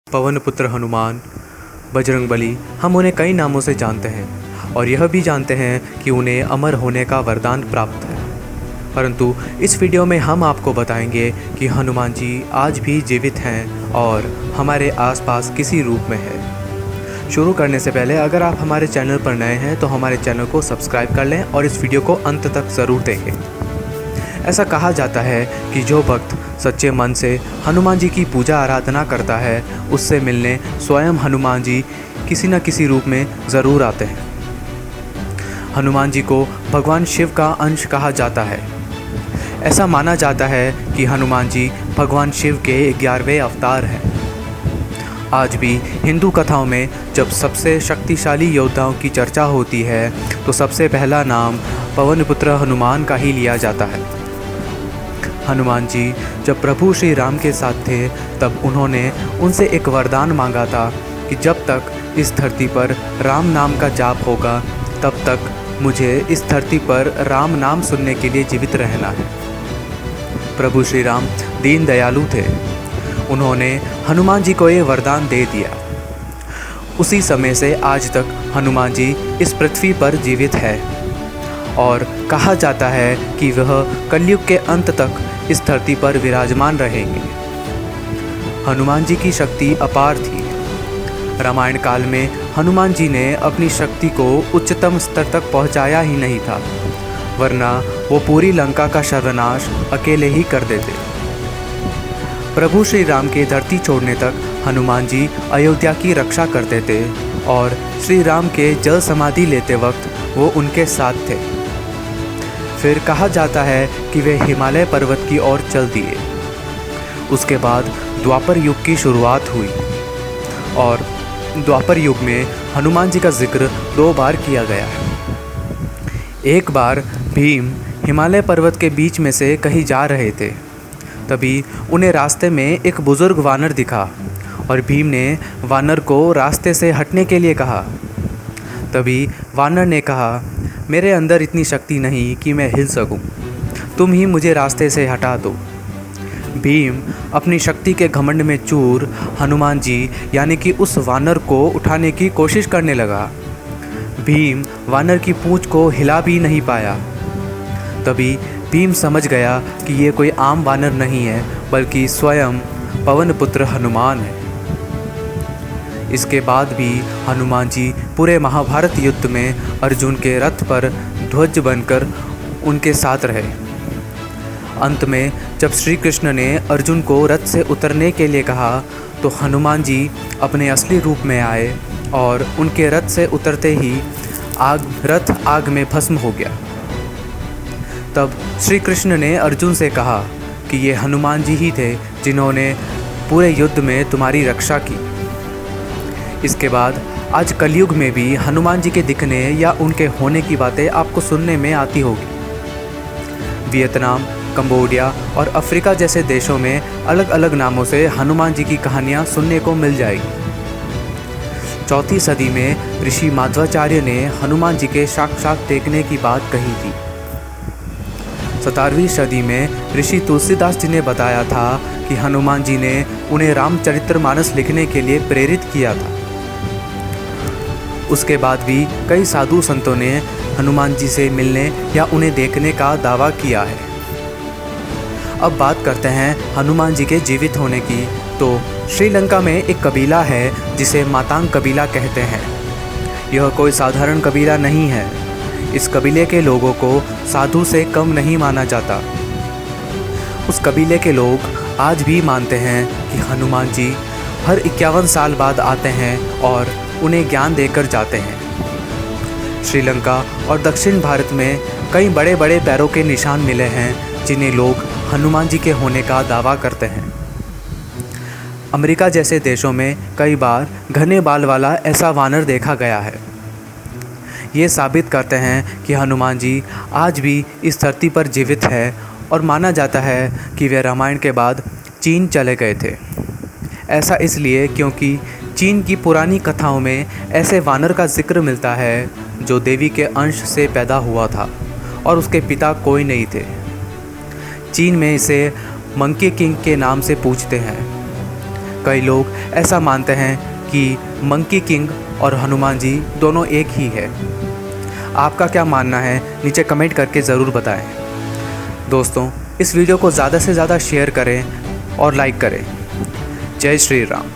पवन पुत्र हनुमान, बजरंगबली, हम उन्हें कई नामों से जानते हैं और यह भी जानते हैं कि उन्हें अमर होने का वरदान प्राप्त है। परंतु इस वीडियो में हम आपको बताएंगे कि हनुमान जी आज भी जीवित हैं और हमारे आसपास किसी रूप में है। शुरू करने से पहले अगर आप हमारे चैनल पर नए हैं तो हमारे चैनल को सब्सक्राइब कर लें और इस वीडियो को अंत तक ज़रूर देखें। ऐसा कहा जाता है कि जो भक्त सच्चे मन से हनुमान जी की पूजा आराधना करता है उससे मिलने स्वयं हनुमान जी किसी न किसी रूप में ज़रूर आते हैं। हनुमान जी को भगवान शिव का अंश कहा जाता है। ऐसा माना जाता है कि हनुमान जी भगवान शिव के 11वें अवतार हैं। आज भी हिंदू कथाओं में जब सबसे शक्तिशाली योद्धाओं की चर्चा होती है तो सबसे पहला नाम पवन पुत्र हनुमान का ही लिया जाता है। हनुमान जी जब प्रभु श्री राम के साथ थे तब उन्होंने उनसे एक वरदान मांगा था कि जब तक इस धरती पर राम नाम का जाप होगा तब तक मुझे इस धरती पर राम नाम सुनने के लिए जीवित रहना है। प्रभु श्री राम दीन दयालु थे। उन्होंने हनुमान जी को ये वरदान दे दिया। उसी समय से आज तक हनुमान जी इस पृथ्वी पर जीवित है और कहा जाता है कि वह कलयुग के अंत तक इस धरती पर विराजमान रहेंगे। हनुमान जी की शक्ति अपार थी। रामायण काल में हनुमान जी ने अपनी शक्ति को उच्चतम स्तर तक पहुंचाया ही नहीं था, वरना वो पूरी लंका का सर्वनाश अकेले ही कर देते। प्रभु श्री राम के धरती छोड़ने तक हनुमान जी अयोध्या की रक्षा करते थे और श्री राम के जल समाधि लेते वक्त वो उनके साथ थे। फिर कहा जाता है कि वे हिमालय पर्वत की ओर चल दिए। उसके बाद द्वापर युग की शुरुआत हुई और द्वापर युग में हनुमान जी का जिक्र 2 बार किया गया है। एक बार भीम हिमालय पर्वत के बीच में से कहीं जा रहे थे। तभी उन्हें रास्ते में एक बुज़ुर्ग वानर दिखा और भीम ने वानर को रास्ते से हटने के लिए कहा। तभी वानर ने कहा, मेरे अंदर इतनी शक्ति नहीं कि मैं हिल सकूं, तुम ही मुझे रास्ते से हटा दो। भीम अपनी शक्ति के घमंड में चूर हनुमान जी यानी कि उस वानर को उठाने की कोशिश करने लगा। भीम वानर की पूंछ को हिला भी नहीं पाया। तभी भीम समझ गया कि ये कोई आम वानर नहीं है बल्कि स्वयं पवन पुत्र हनुमान है। इसके बाद भी हनुमान जी पूरे महाभारत युद्ध में अर्जुन के रथ पर ध्वज बनकर उनके साथ रहे। अंत में जब श्री कृष्ण ने अर्जुन को रथ से उतरने के लिए कहा तो हनुमान जी अपने असली रूप में आए और उनके रथ से उतरते ही रथ आग में भस्म हो गया। तब श्री कृष्ण ने अर्जुन से कहा कि ये हनुमान जी ही थे जिन्होंने पूरे युद्ध में तुम्हारी रक्षा की। इसके बाद आज कलयुग में भी हनुमान जी के दिखने या उनके होने की बातें आपको सुनने में आती होगी। वियतनाम, कंबोडिया और अफ्रीका जैसे देशों में अलग अलग नामों से हनुमान जी की कहानियाँ सुनने को मिल जाएगी। 4वीं सदी में ऋषि माध्वाचार्य ने हनुमान जी के साक्षात देखने की बात कही थी। 17वीं सदी में ऋषि तुलसीदास जी ने बताया था कि हनुमान जी ने उन्हें रामचरितमानस लिखने के लिए प्रेरित किया था। उसके बाद भी कई साधु संतों ने हनुमान जी से मिलने या उन्हें देखने का दावा किया है। अब बात करते हैं हनुमान जी के जीवित होने की। तो श्रीलंका में एक कबीला है जिसे मातांग कबीला कहते हैं। यह कोई साधारण कबीला नहीं है। इस कबीले के लोगों को साधु से कम नहीं माना जाता। उस कबीले के लोग आज भी मानते हैं कि हनुमान जी हर 51 साल बाद आते हैं और उन्हें ज्ञान देकर जाते हैं। श्रीलंका और दक्षिण भारत में कई बड़े बड़े पैरों के निशान मिले हैं जिन्हें लोग हनुमान जी के होने का दावा करते हैं। अमेरिका जैसे देशों में कई बार घने बाल वाला ऐसा वानर देखा गया है। ये साबित करते हैं कि हनुमान जी आज भी इस धरती पर जीवित है और माना जाता है कि वे रामायण के बाद चीन चले गए थे। ऐसा इसलिए क्योंकि चीन की पुरानी कथाओं में ऐसे वानर का जिक्र मिलता है जो देवी के अंश से पैदा हुआ था और उसके पिता कोई नहीं थे। चीन में इसे मंकी किंग के नाम से पूछते हैं। कई लोग ऐसा मानते हैं कि मंकी किंग और हनुमान जी दोनों एक ही है। आपका क्या मानना है नीचे कमेंट करके ज़रूर बताएं। दोस्तों, इस वीडियो को ज़्यादा से ज़्यादा शेयर करें और लाइक करें। जय श्री राम।